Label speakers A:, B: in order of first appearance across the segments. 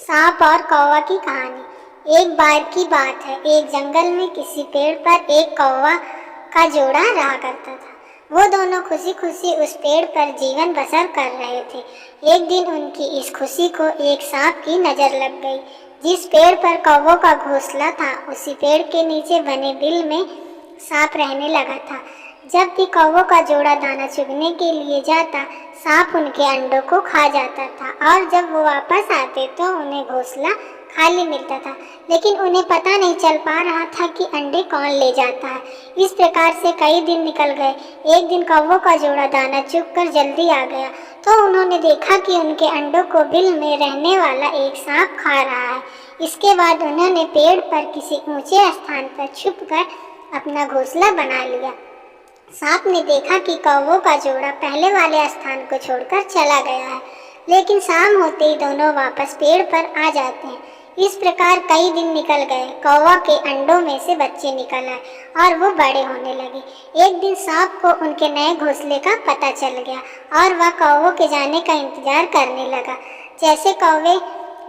A: सांप और कौवा की कहानी। एक बार की बात है, एक जंगल में किसी पेड़ पर एक कौवा का जोड़ा रहा करता था। वो दोनों खुशी खुशी उस पेड़ पर जीवन बसर कर रहे थे। एक दिन उनकी इस खुशी को एक सांप की नजर लग गई। जिस पेड़ पर कौवों का घोंसला था, उसी पेड़ के नीचे बने बिल में सांप रहने लगा था। जब भी कौवों का जोड़ा दाना चुगने के लिए जाता, सांप उनके अंडों को खा जाता था और जब वो वापस आते तो उन्हें घोंसला खाली मिलता था, लेकिन उन्हें पता नहीं चल पा रहा था कि अंडे कौन ले जाता है। इस प्रकार से कई दिन निकल गए। एक दिन कौवों का जोड़ा दाना चुग कर जल्दी आ गया तो उन्होंने देखा कि उनके अंडों को बिल में रहने वाला एक सांप खा रहा है। इसके बाद उन्होंने पेड़ पर किसी ऊंचे स्थान पर छुपकर अपना घोंसला बना लिया। सांप ने देखा कि कौवों का जोड़ा पहले वाले स्थान को छोड़कर चला गया है, लेकिन शाम होते ही दोनों वापस पेड़ पर आ जाते हैं। इस प्रकार कई दिन निकल गए। कौवा के अंडों में से बच्चे निकल आए और वो बड़े होने लगे। एक दिन सांप को उनके नए घोंसले का पता चल गया और वह कौवों के जाने का इंतजार करने लगा। जैसे कौवे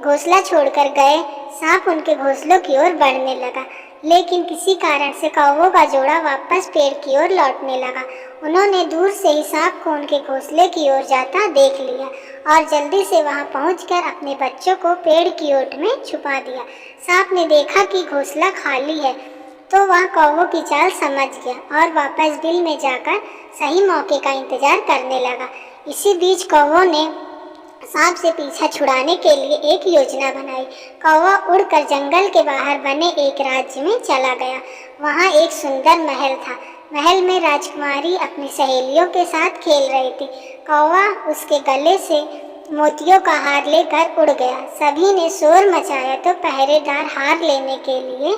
A: घोंसला छोड़कर गए, सांप उनके घोंसलों की ओर बढ़ने लगा, लेकिन किसी कारण से कौवों का जोड़ा वापस पेड़ की ओर लौटने लगा। उन्होंने दूर से ही सांप को उनके घोंसले की ओर जाता देख लिया और जल्दी से वहां पहुंचकर अपने बच्चों को पेड़ की ओट में छुपा दिया। सांप ने देखा कि घोंसला खाली है तो वह कौवों की चाल समझ गया और वापस बिल में जाकर सही मौके का इंतजार करने लगा। इसी बीच कौवों ने सांप से पीछा छुड़ाने के लिए एक योजना बनाई। कौवा उड़कर जंगल के बाहर बने एक राज्य में चला गया। वहाँ एक सुंदर महल था। महल में राजकुमारी अपनी सहेलियों के साथ खेल रही थी। कौवा उसके गले से मोतियों का हार लेकर उड़ गया। सभी ने शोर मचाया तो पहरेदार हार लेने के लिए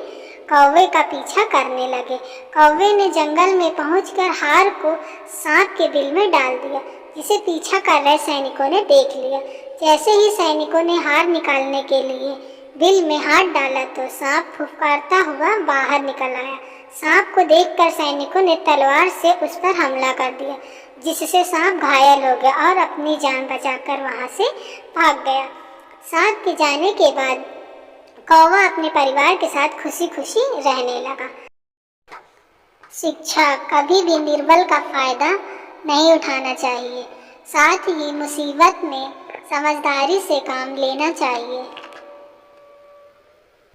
A: कौवे का पीछा करने लगे। कौवे ने जंगल में पहुंचकर हार को सांप के बिल में डाल दिया, जिसे पीछा कर रहे सैनिकों ने देख लिया। जैसे ही सैनिकों ने हार निकालने के लिए बिल में हाथ डाला तो सांप फुफकारता हुआ बाहर निकल आया। सांप को देखकर सैनिकों ने तलवार से उस पर हमला कर दिया, जिससे सांप घायल हो गया और अपनी जान बचाकर वहां से भाग गया। सांप के जाने के बाद कौवा अपने परिवार के साथ खुशी खुशी रहने लगा। शिक्षा: कभी भी निर्बल का फायदा नहीं उठाना चाहिए, साथ ही मुसीबत में समझदारी से काम लेना चाहिए।